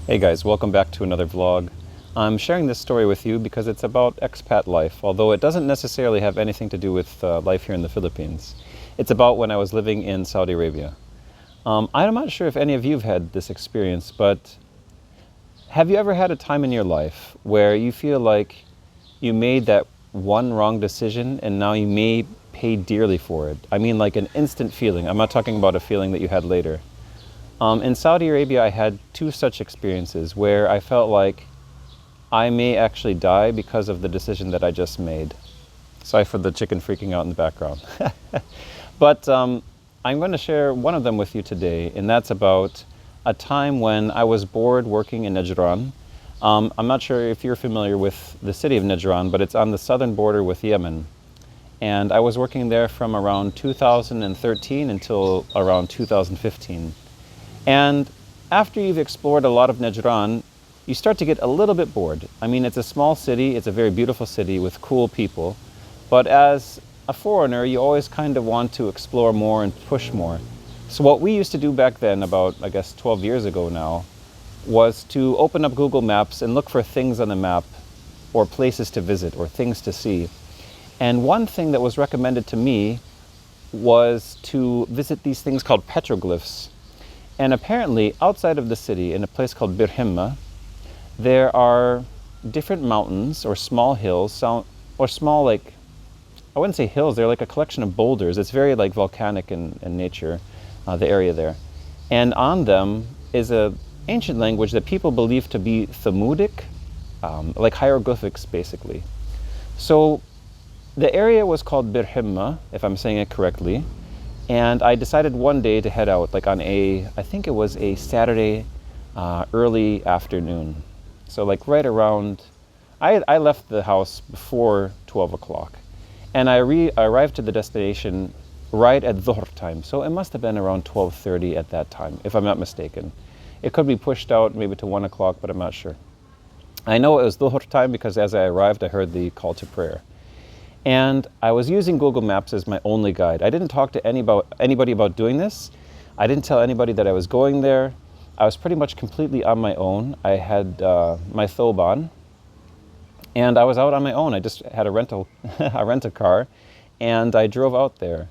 Hey guys, welcome back to another vlog. I'm sharing this story with you because it's about expat life, although it doesn't necessarily have anything to do with life here in the Philippines. It's about when I was living in Saudi Arabia. I'm not sure if any of you have had this experience, but have you ever had a time in your life where you feel like you made that one wrong decision and now you may pay dearly for it? I mean, like an instant feeling. I'm not talking about a feeling that you had later. In Saudi Arabia, I had two such experiences where I felt like I may actually die because of the decision that I just made. Sorry for the chicken freaking out in the background. But I'm going to share one of them with you today, and that's about a time when I was bored working in Najran. I'm not sure if you're familiar with the city of Najran, but it's on the southern border with Yemen. And I was working there from around 2013 until around 2015. And after you've explored a lot of Najran, you start to get a little bit bored. I mean, it's a small city, it's a very beautiful city with cool people, but as a foreigner, you always kind of want to explore more and push more. So what we used to do back then, about, I guess, 12 years ago now, was to open up Google Maps and look for things on the map, or places to visit, or things to see. And one thing that was recommended to me was to visit these things called petroglyphs. And apparently, outside of the city, in a place called Birhimma, there are different mountains or small hills, or small, like, I wouldn't say hills, they're like a collection of boulders. It's very like volcanic in nature, the area there. And on them is an ancient language that people believe to be Thamudic, like hieroglyphics basically. So the area was called Birhimma, if I'm saying it correctly. And I decided one day to head out, like on I think it was a Saturday early afternoon. So like right around, I left the house before 12 o'clock. And I arrived to the destination right at Dhuhr time. So it must have been around 12:30 at that time, if I'm not mistaken. It could be pushed out maybe to 1 o'clock, but I'm not sure. I know it was Dhuhr time because as I arrived, I heard the call to prayer. And I was using Google Maps as my only guide. I didn't talk to anybody about doing this. I didn't tell anybody that I was going there. I was pretty much completely on my own. I had my thoban, and I was out on my own. I just had a rental car, and I drove out there.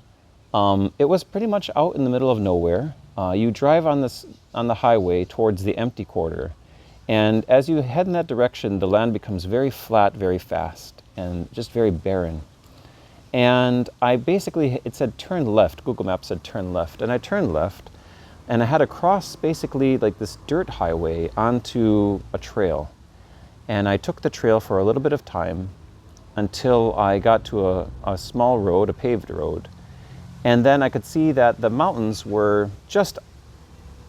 It was pretty much out in the middle of nowhere. You drive on the highway towards the empty quarter, and as you head in that direction, the land becomes very flat very fast and just very barren. And it said turn left. Google Maps said turn left, and I turned left, and I had to cross basically like this dirt highway onto a trail. And I took the trail for a little bit of time until I got to a small road, a paved road. And then I could see that the mountains were just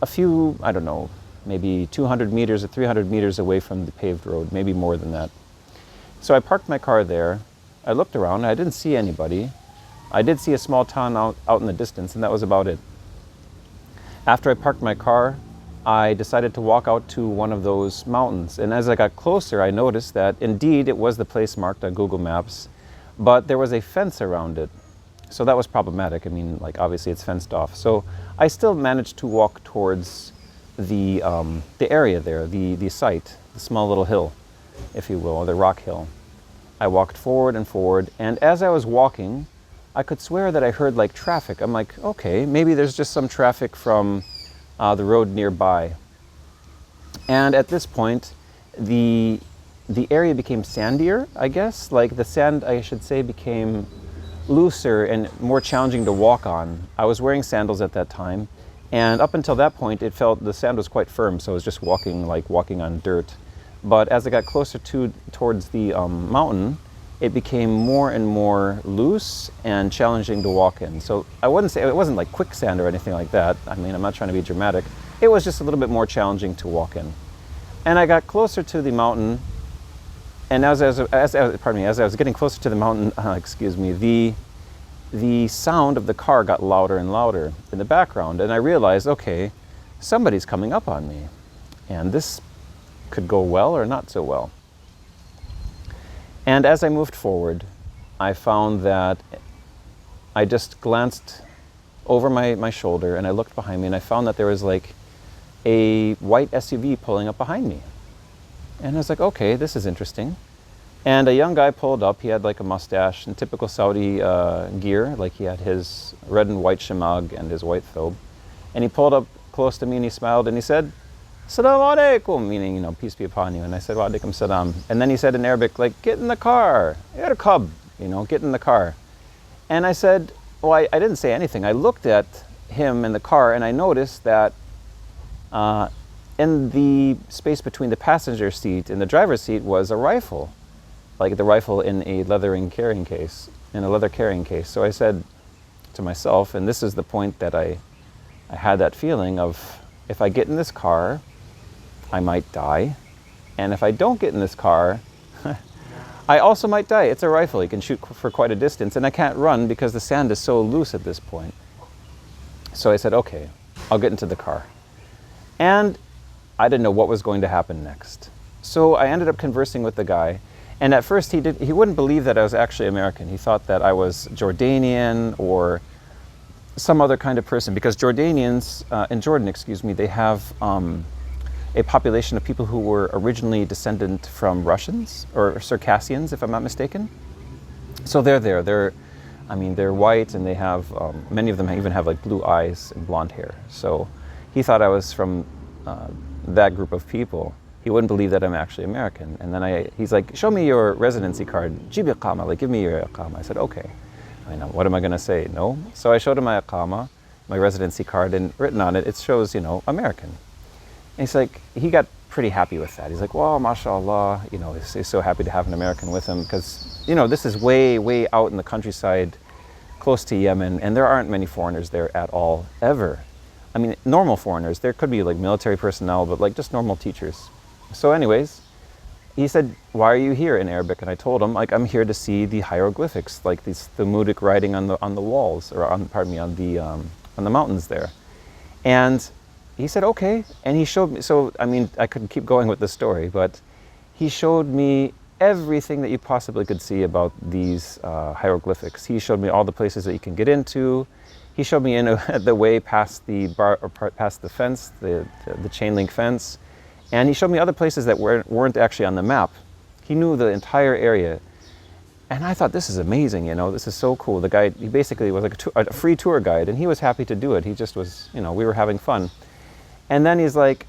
a few, I don't know, maybe 200 meters or 300 meters away from the paved road, maybe more than that. So I parked my car there. I looked around, I didn't see anybody. I did see a small town out in the distance, and that was about it. After I parked my car, I decided to walk out to one of those mountains. And as I got closer, I noticed that indeed it was the place marked on Google Maps, but there was a fence around it. So that was problematic. I mean, like, obviously it's fenced off. So I still managed to walk towards the area there, the site, the small little hill, if you will, or the rock hill. I walked forward and forward, and as I was walking, I could swear that I heard like traffic. I'm like, okay, maybe there's just some traffic from the road nearby. And at this point, the area became sandier, I guess. Like the sand, I should say, became looser and more challenging to walk on. I was wearing sandals at that time, and up until that point, it felt the sand was quite firm, so I was just walking like walking on dirt. But as I got closer towards the mountain, it became more and more loose and challenging to walk in. So I wouldn't say, it wasn't like quicksand or anything like that. I mean, I'm not trying to be dramatic. It was just a little bit more challenging to walk in. And I got closer to the mountain, and as I was getting closer to the mountain, the sound of the car got louder and louder in the background. And I realized, okay, somebody's coming up on me. And this could go well or not so well. And as I moved forward, I found that I just glanced over my shoulder and I looked behind me, and I found that there was like a white SUV pulling up behind me. And I was like, okay, this is interesting. And a young guy pulled up. He had like a mustache and typical Saudi gear. Like he had his red and white shamag and his white thobe. And he pulled up close to me and he smiled and he said, Assalamu alaikum, meaning, you know, peace be upon you. And I said, wa alaikum salam. And then he said in Arabic, like, get in the car, irkab, you know, get in the car. And I said, well, I didn't say anything. I looked at him in the car and I noticed that in the space between the passenger seat and the driver's seat was a rifle, like the rifle in a leather carrying case. So I said to myself, and this is the point that I had that feeling of, if I get in this car, I might die. And if I don't get in this car, I also might die. It's a rifle. You can shoot for quite a distance. And I can't run because the sand is so loose at this point. So I said, okay, I'll get into the car. And I didn't know what was going to happen next. So I ended up conversing with the guy. And at first he wouldn't believe that I was actually American. He thought that I was Jordanian or some other kind of person, because Jordanians, in Jordan, excuse me, they have a population of people who were originally descendant from Russians or Circassians, if I'm not mistaken. So they're there. They're white, and they have many of them even have like blue eyes and blonde hair. So he thought I was from that group of people. He wouldn't believe that I'm actually American. And then he's like, show me your residency card. Jib iqama, like give me your iqama. I said, okay. I know, what am I going to say? No. So I showed him my iqama, my residency card, and written on it, it shows, you know, American. And he's like, he got pretty happy with that. He's like, wow, mashallah, you know, he's so happy to have an American with him because, you know, this is way, way out in the countryside, close to Yemen, and there aren't many foreigners there at all, ever. I mean, normal foreigners. There could be like military personnel, but like just normal teachers. So anyways, he said, why are you here, in Arabic? And I told him, like, I'm here to see the hieroglyphics, like the Mudic writing on the walls, or on the mountains there. And he said, okay. And he showed me, so I mean, I could keep going with the story, but he showed me everything that you possibly could see about these hieroglyphics. He showed me all the places that you can get into. He showed me the way past the past the fence, the chain link fence. And he showed me other places that weren't actually on the map. He knew the entire area. And I thought, this is amazing, you know, this is so cool. The guy, he basically was like a free tour guide, and he was happy to do it. He just was, you know, we were having fun. And then he's like,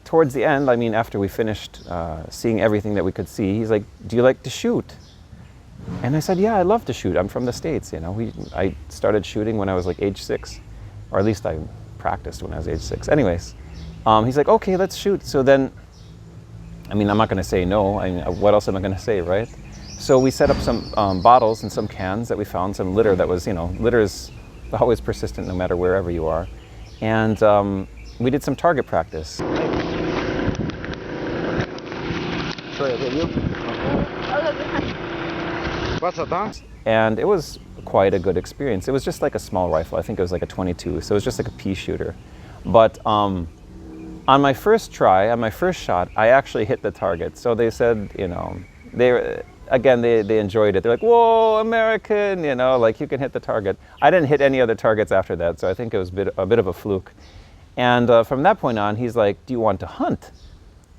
towards the end, I mean, after we finished seeing everything that we could see, he's like, do you like to shoot? And I said, yeah, I love to shoot. I'm from the States, you know. I started shooting when I was like age 6, or at least I practiced when I was age 6. Anyways. He's like, okay, let's shoot. So then, I mean, I'm not going to say no. I mean, what else am I going to say, right? So we set up some bottles and some cans that we found, some litter that was, you know, litter is always persistent no matter wherever you are. And we did some target practice. And it was quite a good experience. It was just like a small rifle. I think it was like a 22. So it was just like a pea shooter. But on my first try, on my first shot, I actually hit the target. So they said, you know, they enjoyed it. They're like, whoa, American, you know, like you can hit the target. I didn't hit any other targets after that, so I think it was a bit of a fluke. And from that point on, he's like, do you want to hunt?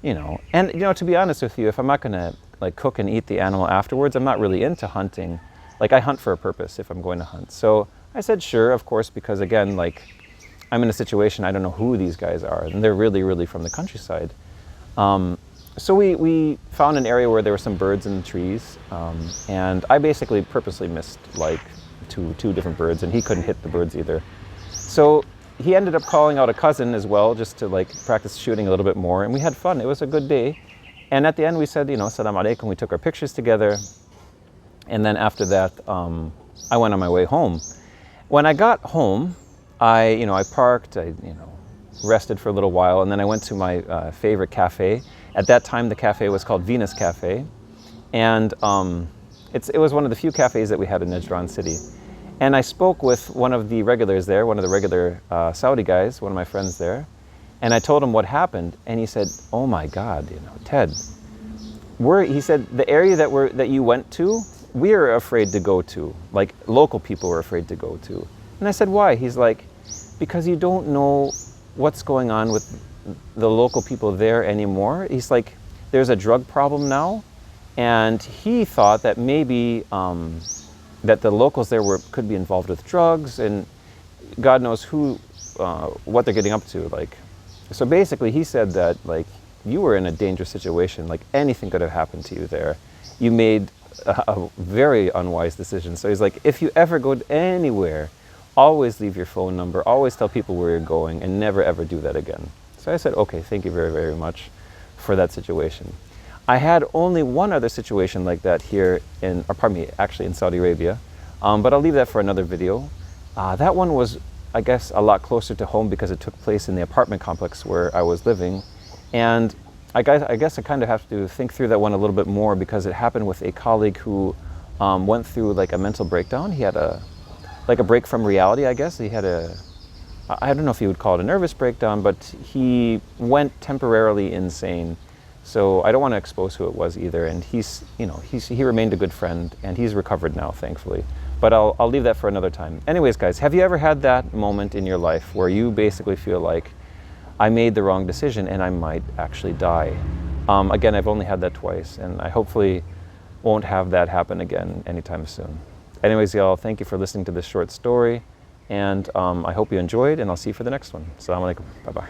You know, and you know, to be honest with you, if I'm not gonna like cook and eat the animal afterwards, I'm not really into hunting. Like I hunt for a purpose if I'm going to hunt. So I said, sure, of course, because again, like, I'm in a situation, I don't know who these guys are, and they're really, really from the countryside. So we found an area where there were some birds in the trees, and I basically purposely missed like two different birds, and he couldn't hit the birds either. So he ended up calling out a cousin as well, just to like practice shooting a little bit more, and we had fun. It was a good day. And at the end we said, you know, Assalamu alaikum, we took our pictures together, and then after that, I went on my way home. When I got home, I parked, I rested for a little while, and then I went to my favorite cafe. At that time, the cafe was called Venus Cafe, and it was one of the few cafes that we had in Najran city. And I spoke with one of the regulars there, one of the regular Saudi guys, one of my friends there, and I told him what happened, and he said, "Oh my God, you know, Ted, he said the area that you went to, we're afraid to go to, like local people were afraid to go to." And I said, "Why?" He's like, because you don't know what's going on with the local people there anymore. He's like, there's a drug problem now, and he thought that maybe that the locals there could be involved with drugs, and God knows what they're getting up to. Like, so basically, he said that like you were in a dangerous situation. Like anything could have happened to you there. You made a very unwise decision. So he's like, if you ever go anywhere, always leave your phone number, always tell people where you're going, and never ever do that again. So I said, okay, thank you very, very much for that situation. I had only one other situation like that here actually in Saudi Arabia, but I'll leave that for another video. That one was, I guess, a lot closer to home because it took place in the apartment complex where I was living. And I guess I kind of have to think through that one a little bit more because it happened with a colleague who went through like a mental breakdown. He had a break from reality, I guess. He had I don't know if you would call it a nervous breakdown, but he went temporarily insane. So I don't want to expose who it was either. And he remained a good friend, and he's recovered now, thankfully. But I'll leave that for another time. Anyways, guys, have you ever had that moment in your life where you basically feel like, I made the wrong decision and I might actually die? Again, I've only had that twice, and I hopefully won't have that happen again anytime soon. Anyways, y'all, thank you for listening to this short story, and I hope you enjoyed, and I'll see you for the next one. Assalamu alaikum. Bye-bye.